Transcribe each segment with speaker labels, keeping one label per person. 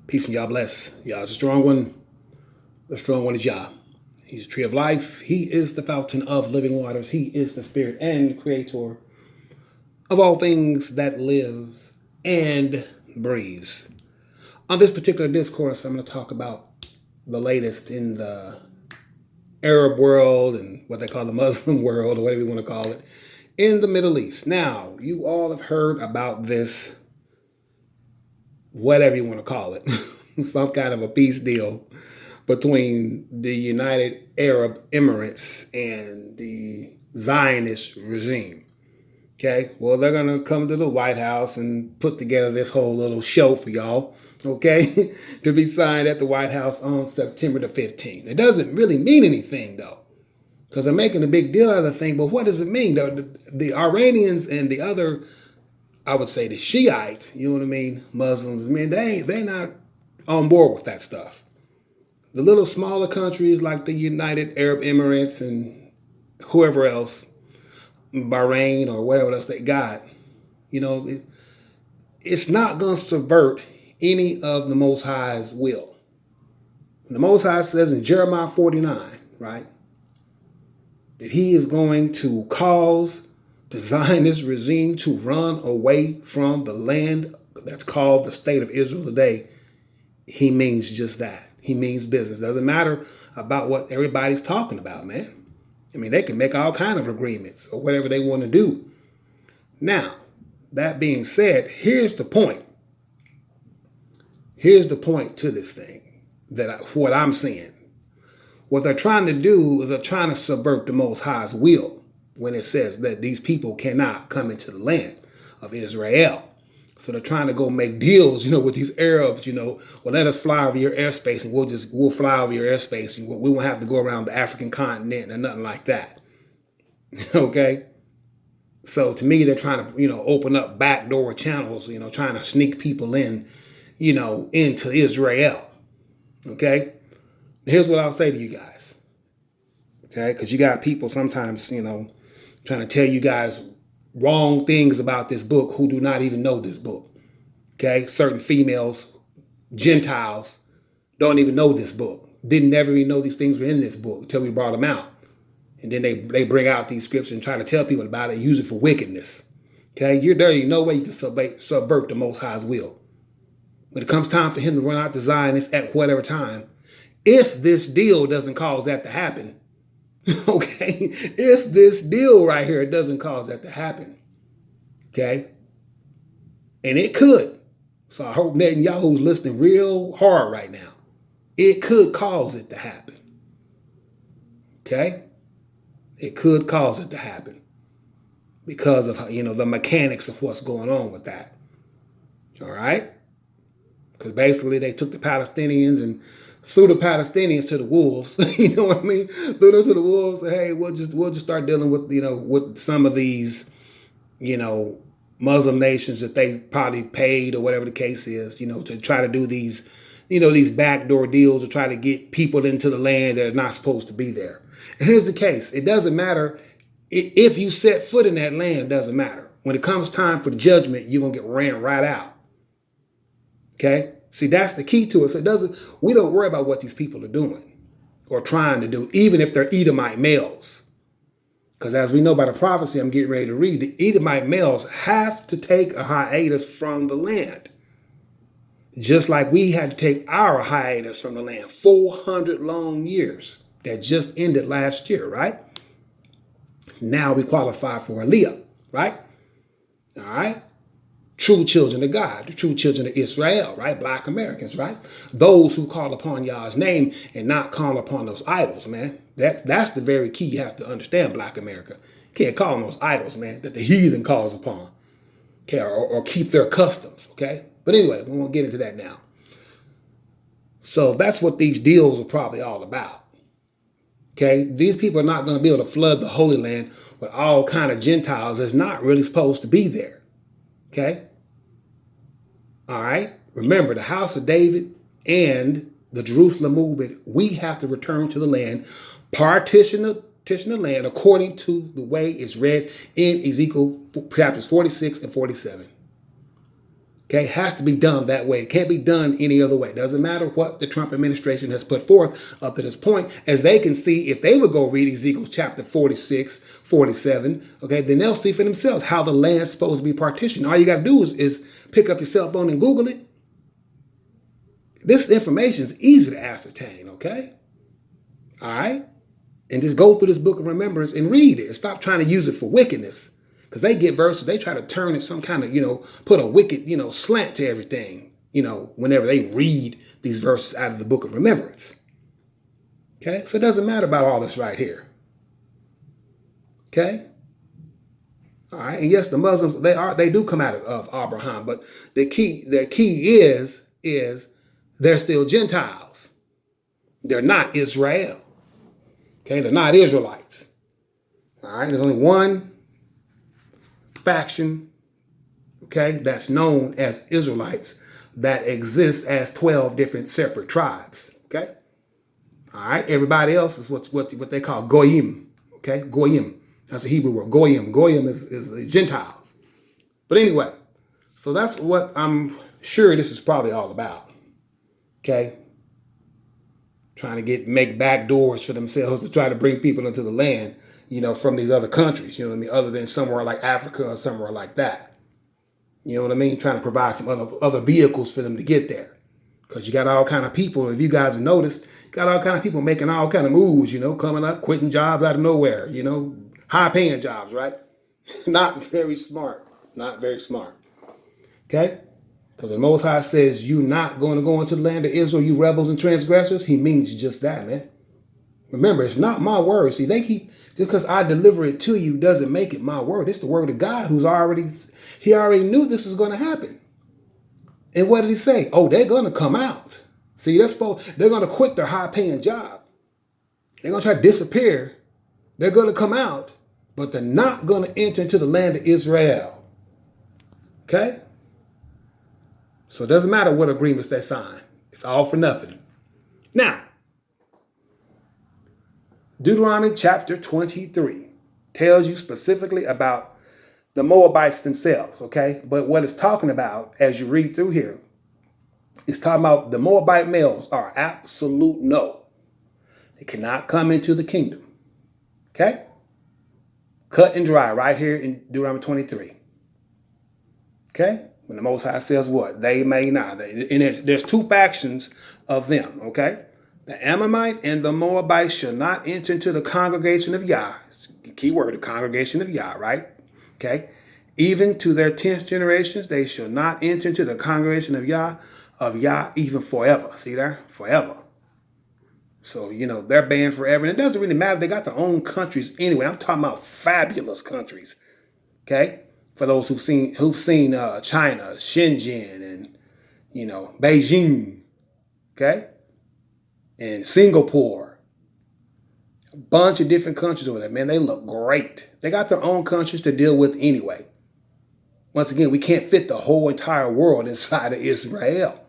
Speaker 1: Peace and y'all bless. Y'all is a strong one. The strong one is Yah. He's the tree of life. He is the fountain of living waters. He is the spirit and creator of all things that live and breathes. On this particular discourse, I'm going to talk about the latest in the Arab world and what they call the Muslim world, or whatever you want to call it, in the Middle East. Now, you all have heard about this, whatever you want to call it, some kind of a peace deal between the United Arab Emirates and the Zionist regime. Okay, well, they're going to come to the White House and put together this whole little show for y'all, okay, to be signed at the White House on September the 15th. It doesn't really mean anything, though, because they're making a big deal out of the thing. But what does it mean, though? The Iranians and the other, I would say the Shiite, you know what I mean, Muslims, I mean, they're not on board with that stuff. The little smaller countries like the United Arab Emirates and whoever else, Bahrain or whatever else they got, you know, it's not going to subvert any of the Most High's will. The Most High says in Jeremiah 49, right, that he is going to cause the Zionist regime to run away from the land that's called the state of Israel today. He means just that. He means business. Doesn't matter about what everybody's talking about, man. I mean, they can make all kind of agreements or whatever they want to do. Now, that being said, here's the point. Here's the point to this thing what I'm seeing. What they're trying to do is they're trying to subvert the Most High's will when it says that these people cannot come into the land of Israel. So they're trying to go make deals, with these Arabs, well, let us fly over your airspace and we'll fly over your airspace and we won't have to go around the African continent or nothing like that. Okay? So to me, they're trying to, open up backdoor channels, trying to sneak people in, into Israel. Okay? Here's what I'll say to you guys. Okay? Because you got people sometimes, trying to tell you guys wrong things about this book who do not even know this book. Okay? Certain females, Gentiles, don't even know this book. Didn't never even know these things were in this book until we brought them out. And then they bring out these scriptures and try to tell people about it, use it for wickedness. Okay? There ain't no way you can subvert the Most High's will. When it comes time for him to run out the Zionists at whatever time, if this deal doesn't cause that to happen, okay, if this deal right here doesn't cause that to happen, okay, and it could. So I hope Netanyahu's listening real hard right now. It could cause it to happen. Okay? It could cause it to happen because of, the mechanics of what's going on with that. All right? Because basically they took the Palestinians and threw the Palestinians to the wolves. You know what I mean? Threw them to the wolves. Hey, we'll just start dealing with, with some of these, Muslim nations that they probably paid or whatever the case is, to try to do these, these backdoor deals to try to get people into the land that are not supposed to be there. And here's the case. It doesn't matter if you set foot in that land, it doesn't matter. When it comes time for the judgment, you're going to get ran right out. Okay? See, that's the key to it. So we don't worry about what these people are doing or trying to do, even if they're Edomite males. Because as we know by the prophecy I'm getting ready to read, the Edomite males have to take a hiatus from the land. Just like we had to take our hiatus from the land, 400 long years that just ended last year, right? Now we qualify for Aliyah, right? All right? True children of God, the true children of Israel, right? Black Americans, right? Those who call upon Yah's name and not call upon those idols, man. That's the very key you have to understand, Black America. You can't call on those idols, man, that the heathen calls upon. Okay, or keep their customs, okay? But anyway, we won't get into that now. So that's what these deals are probably all about. Okay, these people are not going to be able to flood the Holy Land with all kind of Gentiles that's not really supposed to be there. Okay? All right? Remember, the house of David and the Jerusalem movement, we have to return to the land, partition the land according to the way it's read in Ezekiel chapters 46 and 47. Okay, it has to be done that way. It can't be done any other way. Doesn't matter what the Trump administration has put forth up to this point. As they can see, if they would go read Ezekiel chapter 46, 47, okay, then they'll see for themselves how the land's supposed to be partitioned. All you got to do is pick up your cell phone and Google it. This information is easy to ascertain, okay? All right? And just go through this book of remembrance and read it. And stop trying to use it for wickedness. Because they get verses, they try to turn it some kind of, put a wicked, slant to everything, whenever they read these verses out of the book of remembrance. Okay? So it doesn't matter about all this right here. Okay? All right. And yes, the Muslims, they do come out of Abraham, but their key is they're still Gentiles. They're not Israel. Okay? They're not Israelites. All right? There's only one faction, okay, that's known as Israelites that exists as 12 different separate tribes, okay? All right, everybody else is what they call Goyim, okay? Goyim, that's a Hebrew word, Goyim. Goyim is the Gentiles. But anyway, so that's what I'm sure this is probably all about, okay? Trying to make back doors for themselves to try to bring people into the land, from these other countries, other than somewhere like Africa or somewhere like that. You know what I mean? Trying to provide some other vehicles for them to get there. Because you got all kind of people, if you guys have noticed, you got all kind of people making all kind of moves, coming up, quitting jobs out of nowhere, high paying jobs, right? Not very smart. Not very smart. Okay? Because the Most High says you're not going to go into the land of Israel, you rebels and transgressors. He means just that, man. Remember, it's not my word. See, just because I deliver it to you doesn't make it my word. It's the word of God he already knew this was going to happen. And what did he say? Oh, they're going to come out. See, they're going to quit their high paying job. They're going to try to disappear. They're going to come out, but they're not going to enter into the land of Israel. Okay? So it doesn't matter what agreements they sign. It's all for nothing. Now, Deuteronomy chapter 23 tells you specifically about the Moabites themselves, okay? But what it's talking about, as you read through here, it's talking about the Moabite males are absolute no. They cannot come into the kingdom, okay? Cut and dry right here in Deuteronomy 23, okay? When the Most High says what? They may not. And there's two factions of them, okay? The Ammonite and the Moabite shall not enter into the congregation of Yah. Key word, the congregation of Yah, right? Okay. Even to their 10th generations, they shall not enter into the congregation of Yah even forever. See there? Forever. So, they're banned forever. And it doesn't really matter. They got their own countries anyway. I'm talking about fabulous countries. Okay. For those who've seen China, Shenzhen, and, Beijing. Okay. And Singapore, a bunch of different countries over there. Man, they look great. They got their own countries to deal with anyway. Once again, we can't fit the whole entire world inside of Israel.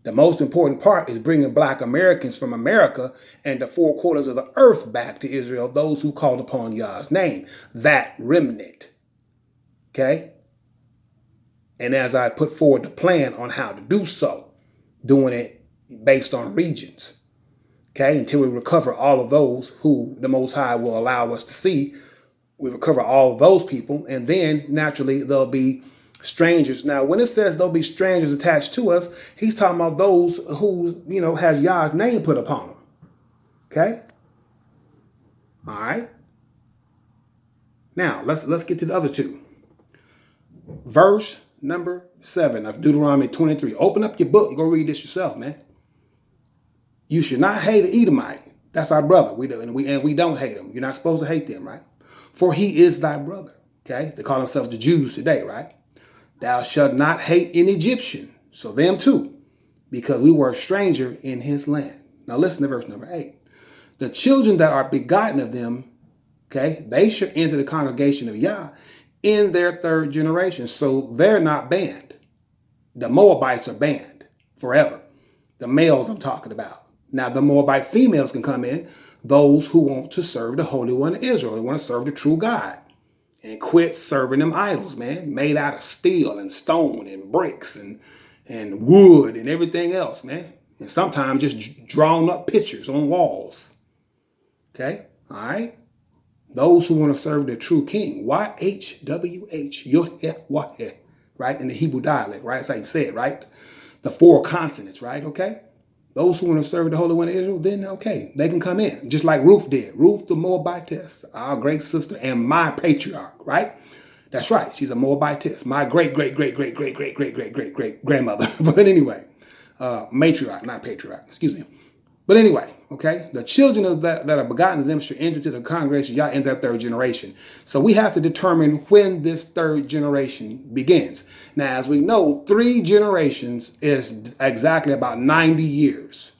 Speaker 1: The most important part is bringing Black Americans from America and the four quarters of the earth back to Israel, those who called upon Yah's name, that remnant. Okay? And as I put forward the plan on how to do so, doing it based on regions. Okay, until we recover all of those who the Most High will allow us to see. We recover all of those people, and then naturally there'll be strangers. Now, when it says there'll be strangers attached to us, he's talking about those who, has Yah's name put upon them. Okay? All right. Now, let's get to the other two. Verse number 7 of Deuteronomy 23. Open up your book and go read this yourself, man. You should not hate an Edomite. That's our brother. We don't hate him. You're not supposed to hate them, right? For he is thy brother. Okay? They call themselves the Jews today, right? Thou shalt not hate an Egyptian. So them too. Because we were a stranger in his land. Now listen to verse number 8. The children that are begotten of them, okay, they should enter the congregation of Yah in their 3rd generation. So they're not banned. The Moabites are banned forever. The males I'm talking about. Now, the Moabite females can come in, those who want to serve the Holy One of Israel. They want to serve the true God. and quit serving them idols, man, made out of steel and stone and bricks and wood and everything else, man. And sometimes just drawn up pictures on walls. Okay, all right. Those who want to serve the true king, YHWH, Yod-Heh-Wah-Heh, right? In the Hebrew dialect, right? That's how you say it, right? The four consonants, right? Okay. Those who want to serve the Holy One of Israel, then okay, they can come in, just like Ruth did. Ruth the Moabitess, our great sister and my patriarch, right? That's right. She's a Moabitess, my great grandmother. But anyway, matriarch, not patriarch. Excuse me. But anyway, okay, the children of that are begotten of them shall enter to the congregation, Yah, in their third generation. So we have to determine when this third generation begins. Now, as we know, 3 generations is exactly about 90 years.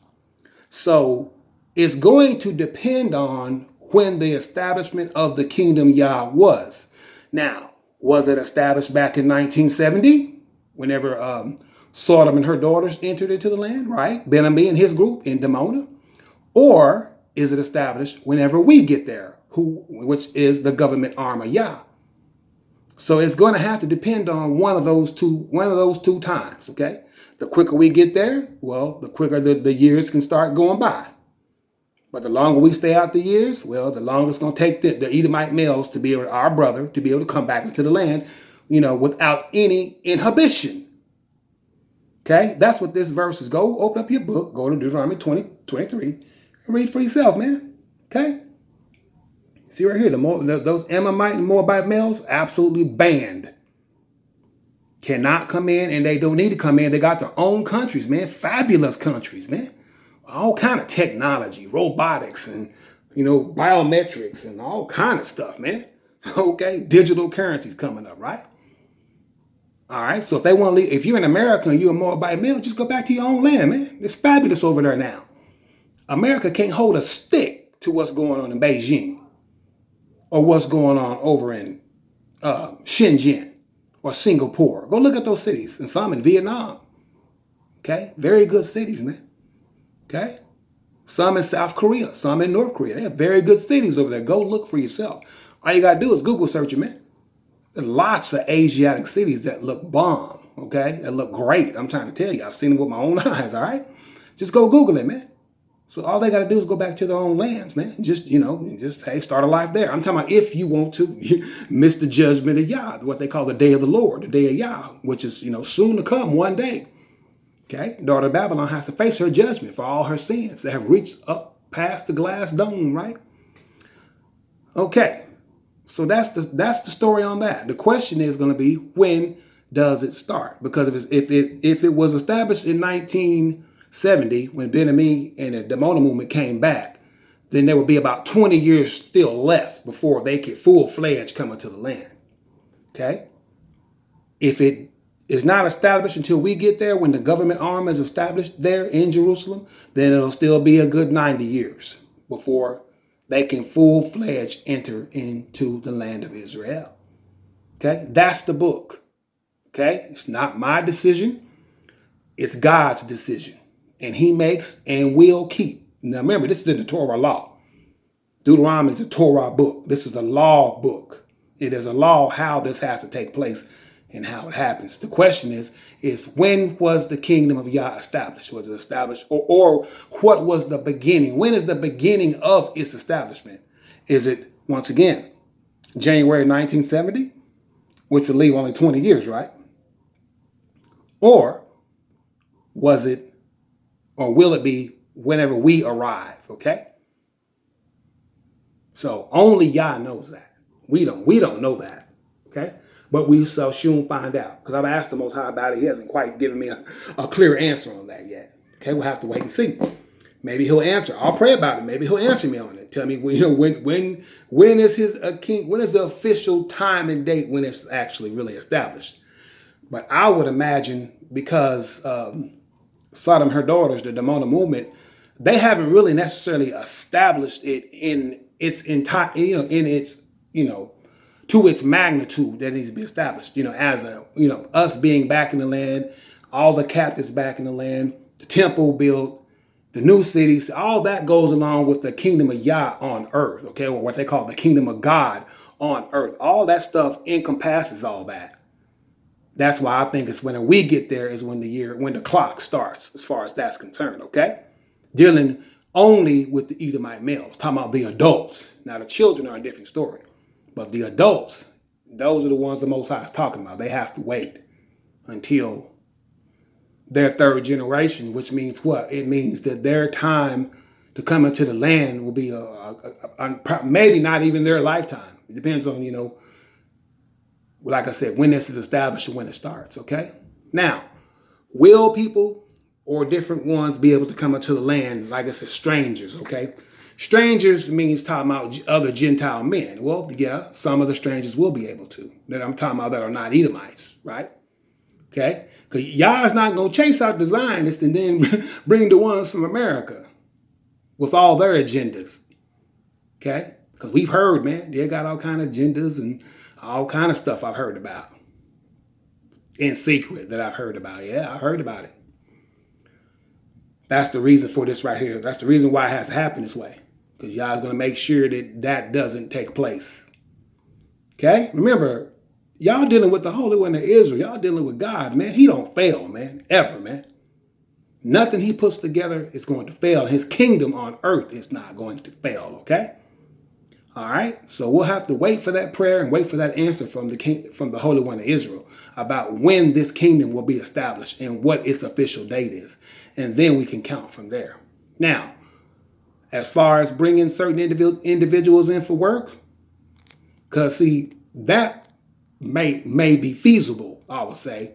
Speaker 1: So it's going to depend on when the establishment of the kingdom Yah was. Now, was it established back in 1970, whenever Sodom and her daughters entered into the land, right? Ben-Ami and his group in Dimona. Or is it established whenever we get there, which is the government arm of Yah? So it's going to have to depend on one of those two times, okay? The quicker we get there, well, the quicker the years can start going by. But the longer we stay out the years, well, the longer it's going to take the Edomite males to be able, our brother, to be able to come back into the land, without any inhibition. Okay, that's what this verse is. Go open up your book, go to Deuteronomy 20:23, and read for yourself, man. Okay? See right here, those Ammonite and Moabite males, absolutely banned. Cannot come in, and they don't need to come in. They got their own countries, man. Fabulous countries, man. All kind of technology, robotics, and, biometrics, and all kind of stuff, man. Okay, digital currencies coming up, right? All right, so if they want to leave, if you're in America and you're a Moabite male, just go back to your own land, man. It's fabulous over there now. America can't hold a stick to what's going on in Beijing or what's going on over in Shenzhen or Singapore. Go look at those cities, and some in Vietnam. Okay, very good cities, man. Okay, some in South Korea, some in North Korea. They have very good cities over there. Go look for yourself. All you got to do is Google search it, man. There's lots of Asiatic cities that look bomb, okay? That look great. I'm trying to tell you. I've seen them with my own eyes, all right? Just go Google it, man. So all they got to do is go back to their own lands, man. Just, hey, start a life there. I'm talking about if you want to miss the judgment of Yah, what they call the day of the Lord, the day of Yah, which is, soon to come one day. Okay? Daughter of Babylon has to face her judgment for all her sins that have reached up past the glass dome, right? Okay. So that's the story on that. The question is going to be, when does it start? Because if it was established in 1970, when Ben-Ami and the Dimona movement came back, then there would be about 20 years still left before they could full-fledged come into the land. Okay? If it is not established until we get there, when the government arm is established there in Jerusalem, then it'll still be a good 90 years before they can full-fledged enter into the land of Israel. Okay? That's the book. Okay? It's not my decision. It's God's decision. And he makes and will keep. Now remember, this is in the Torah law. Deuteronomy is a Torah book. This is the law book. It is a law how this has to take place and how it happens. The question is when was the kingdom of Yah established? Was it established? Or what was the beginning? When is the beginning of its establishment? Is it, once again, January 1970, which would leave only 20 years, right? Or was it, or will it be whenever we arrive, okay? So only Yah knows that. We don't know that, okay? But we shall soon find out. Because I've asked the Most High about it. He hasn't quite given me a clear answer on that yet. Okay, we'll have to wait and see. Maybe he'll answer. I'll pray about it. Maybe he'll answer me on it. Tell me, when is his king? When is the official time and date when it's actually really established? But I would imagine because Sodom and her daughters, the Dimona movement, they haven't really necessarily established it in its entire, to its magnitude that needs to be established, as us being back in the land, all the captives back in the land, the temple built, the new cities, all that goes along with the kingdom of Yah on earth, okay, or what they call the kingdom of God on earth. All that stuff encompasses all that. That's why I think it's when we get there is when the clock starts, as far as that's concerned, okay? Dealing only with the Edomite males, talking about the adults. Now the children are a different story. But the adults, those are the ones the Most High is talking about. They have to wait until their third generation, which means what? It means that their time to come into the land will be maybe not even their lifetime. It depends on, like I said, when this is established and when it starts, okay? Now, will people or different ones be able to come into the land, like I said, strangers, okay? Strangers means talking about other Gentile men. Well, yeah, some of the strangers will be able to. That I'm talking about that are not Edomites, right? Okay? Because y'all's not going to chase out the Zionists and then bring the ones from America with all their agendas, okay? Because we've heard, man, they got all kind of agendas and all kind of stuff I've heard about. In secret that I've heard about. Yeah, I heard about it. That's the reason for this right here. That's the reason why it has to happen this way. Because y'all's going to make sure that that doesn't take place. Okay? Remember, y'all dealing with the Holy One of Israel. Y'all dealing with God, man. He don't fail, man. Ever, man. Nothing he puts together is going to fail. His kingdom on earth is not going to fail, okay? All right? So we'll have to wait for that prayer and wait for that answer from the Holy One of Israel about when this kingdom will be established and what its official date is. And then we can count from there. Now, as far as bringing certain individuals in for work, because, see, that may be feasible, I would say,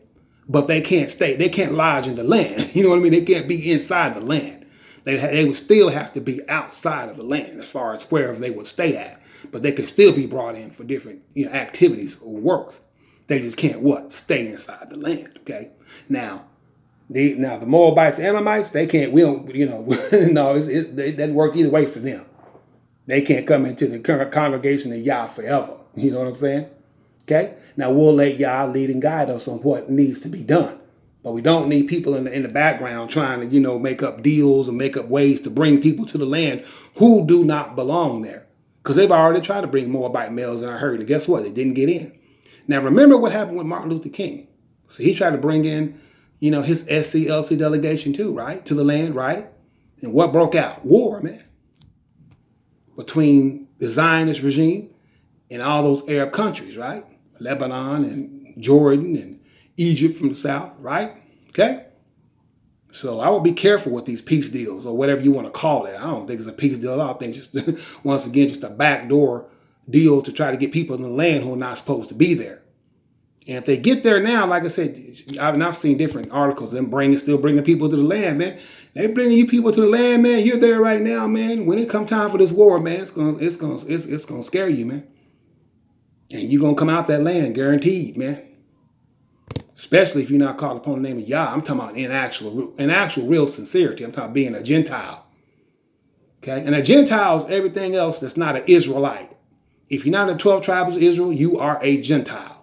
Speaker 1: but they can't stay. They can't lodge in the land. You know what I mean? They can't be inside the land. They would still have to be outside of the land as far as wherever they would stay at. But they could still be brought in for different activities or work. They just can't stay inside the land. Okay. Now the Moabites, Ammonites, they can't. We don't. No, it doesn't work either way for them. They can't come into the congregation of Yah forever. You know what I'm saying? Okay. Now we'll let Yah lead and guide us on what needs to be done. But we don't need people in the background trying to, make up deals and make up ways to bring people to the land who do not belong there. Because they've already tried to bring Moabite males in our herd. And guess what? They didn't get in. Now, remember what happened with Martin Luther King. So he tried to bring in, his SCLC delegation too, right? To the land, right? And what broke out? War, man. Between the Zionist regime and all those Arab countries, right? Lebanon and Jordan and Egypt from the south, right? Okay? So I would be careful with these peace deals or whatever you want to call it. I don't think it's a peace deal. I think just, once again, just a backdoor deal to try to get people in the land who are not supposed to be there. And if they get there now, like I said, I've seen different articles, them still bringing people to the land, man. They bringing you people to the land, man. You're there right now, man. When it come time for this war, man, it's gonna scare you, man. And you're gonna come out that land, guaranteed, man. Especially if you're not called upon the name of Yah. I'm talking about in actual real sincerity. I'm talking about being a Gentile. Okay? And a Gentile is everything else that's not an Israelite. If you're not in the 12 tribes of Israel, you are a Gentile.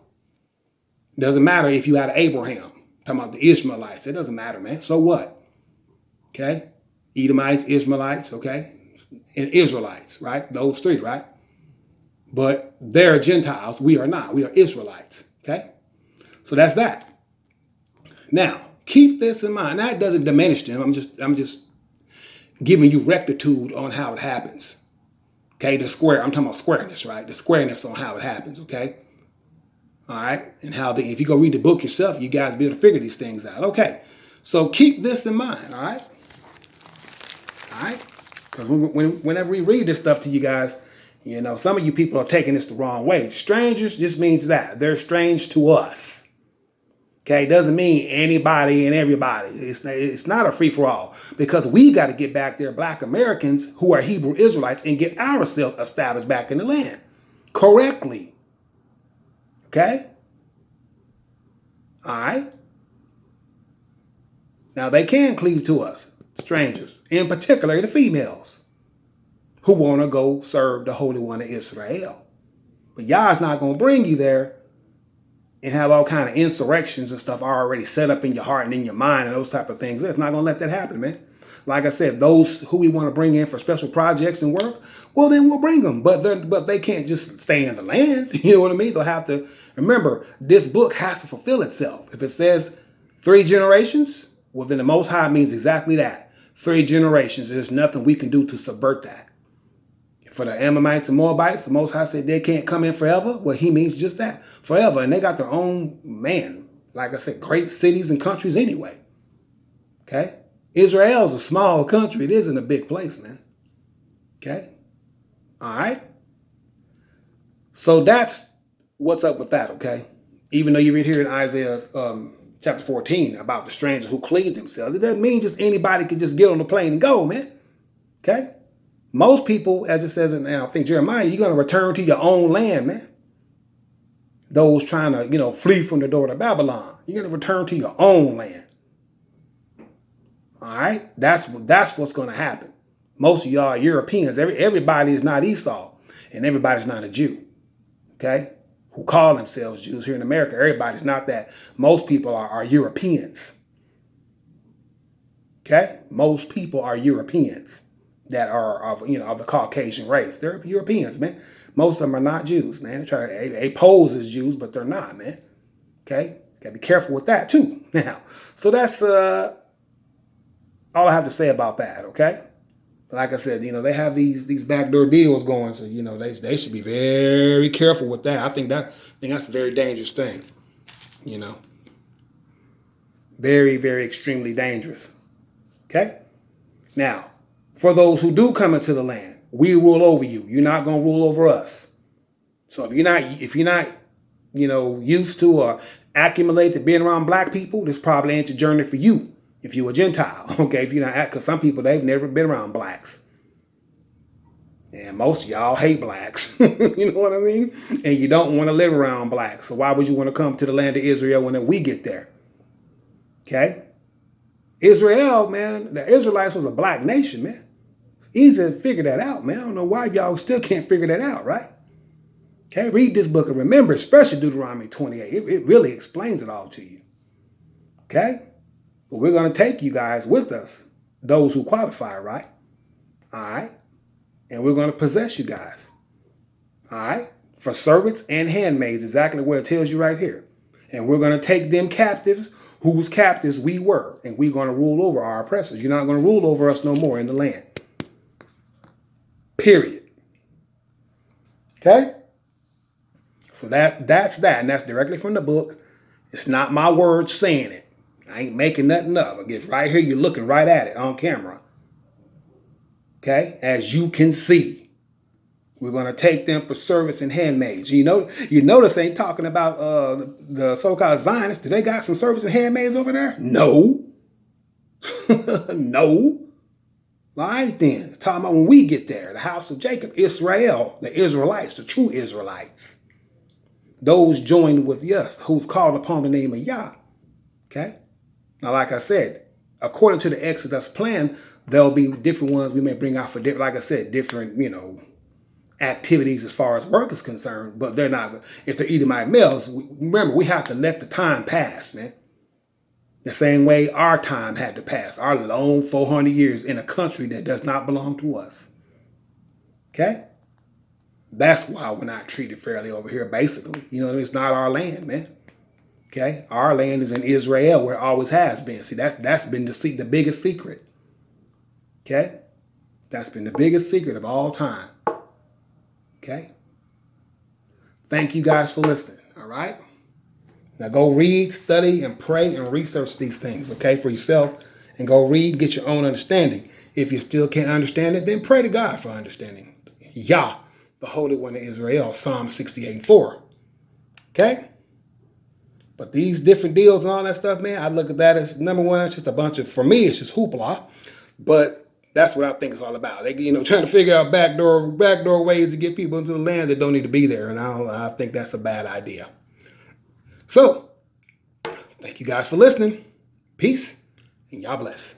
Speaker 1: It doesn't matter if you had Abraham. I'm talking about the Ishmaelites. It doesn't matter, man. So what? Okay? Edomites, Ishmaelites, okay? And Israelites, right? Those three, right? But they're Gentiles. We are not. We are Israelites. Okay? So that's that. Now, keep this in mind. That doesn't diminish them. I'm just giving you rectitude on how it happens. Okay, I'm talking about squareness, right? The squareness on how it happens, okay? All right, and if you go read the book yourself, you guys be able to figure these things out. Okay, so keep this in mind, all right? All right, because whenever we read this stuff to you guys, some of you people are taking this the wrong way. Strangers just means that. They're strange to us. Okay, it doesn't mean anybody and everybody. It's not a free-for-all because we got to get back there, Black Americans who are Hebrew Israelites, and get ourselves established back in the land correctly. Okay? All right? Now, they can cleave to us, strangers, in particular the females who want to go serve the Holy One of Israel. But Yah's not going to bring you there and have all kind of insurrections and stuff already set up in your heart and in your mind and those type of things. It's not going to let that happen, man. Like I said, those who we want to bring in for special projects and work, well, then we'll bring them. But they can't just stay in the land. You know what I mean? They'll have to, remember, this book has to fulfill itself. If it says 3 generations, well, then the Most High means exactly that. 3 generations. There's nothing we can do to subvert that. For the Ammonites and Moabites, the Most High said they can't come in forever. Well, he means just that, forever. And they got their own, man, like I said, great cities and countries anyway. Okay? Israel's a small country. It isn't a big place, man. Okay? All right? So that's what's up with that, okay? Even though you read here in Isaiah chapter 14 about the strangers who cleave themselves, it doesn't mean just anybody can just get on the plane and go, man. Okay? Most people, as it says in, I think, Jeremiah, you're going to return to your own land, man. Those trying to, flee from the door of Babylon. You're going to return to your own land. All right? That's what's going to happen. Most of y'all are Europeans. Everybody is not Esau, and everybody's not a Jew. Okay? Who call themselves Jews here in America. Everybody's not that. Most people are Europeans. Okay? Most people are Europeans that are of the Caucasian race. They're Europeans, man. Most of them are not Jews, man. They pose as Jews, but they're not, man. Okay? Gotta be careful with that too. Now, so that's all I have to say about that, okay? Like I said, they have these backdoor deals going, so they should be very careful with that. I think that's a very dangerous thing. Very, very extremely dangerous. Okay? Now, for those who do come into the land, we rule over you. You're not going to rule over us. So if you're not, used to or accumulate to being around black people, this probably ain't your journey for you. If you're a Gentile, okay? If you're not, because some people, they've never been around blacks. And most of y'all hate blacks. You know what I mean? And you don't want to live around blacks. So why would you want to come to the land of Israel when we get there? Okay? Israel, man, the Israelites was a black nation, man. It's easy to figure that out, man. I don't know why y'all still can't figure that out, right? Okay, read this book and remember, especially Deuteronomy 28. It really explains it all to you. Okay? But we're going to take you guys with us, those who qualify, right? All right? And we're going to possess you guys. All right? For servants and handmaids, exactly what it tells you right here. And we're going to take them captives whose captives we were, and we're going to rule over our oppressors. You're not going to rule over us no more in the land. Period. Okay? So that's that, and that's directly from the book. It's not my words saying it. I ain't making nothing up. I guess right here you're looking right at it on camera. Okay? As you can see. We're going to take them for servants and handmaids. You notice ain't talking about the so-called Zionists. Do they got some servants and handmaids over there? No. No. All right then. It's talking about when we get there, the house of Jacob, Israel, the Israelites, the true Israelites. Those joined with us, who've called upon the name of Yah. Okay? Now, like I said, according to the Exodus plan, there'll be different ones we may bring out for, like I said, different, activities as far as work is concerned, but they're not, if they're Edomite males, remember, we have to let the time pass, man. The same way our time had to pass, our long 400 years in a country that does not belong to us. Okay? That's why we're not treated fairly over here, basically. It's not our land, man. Okay? Our land is in Israel, where it always has been. See, that's been the biggest secret. Okay? That's been the biggest secret of all time. Okay? Thank you guys for listening, all right? Now go read, study, and pray and research these things, okay, for yourself. And go read, get your own understanding. If you still can't understand it, then pray to God for understanding. Yah, the Holy One of Israel, Psalm 68:4. Okay? But these different deals and all that stuff, man, I look at that as, number one, it's just a bunch of, for me, it's just hoopla. But that's what I think it's all about. They, trying to figure out backdoor ways to get people into the land that don't need to be there. And I think that's a bad idea. So, thank you guys for listening. Peace, and y'all bless.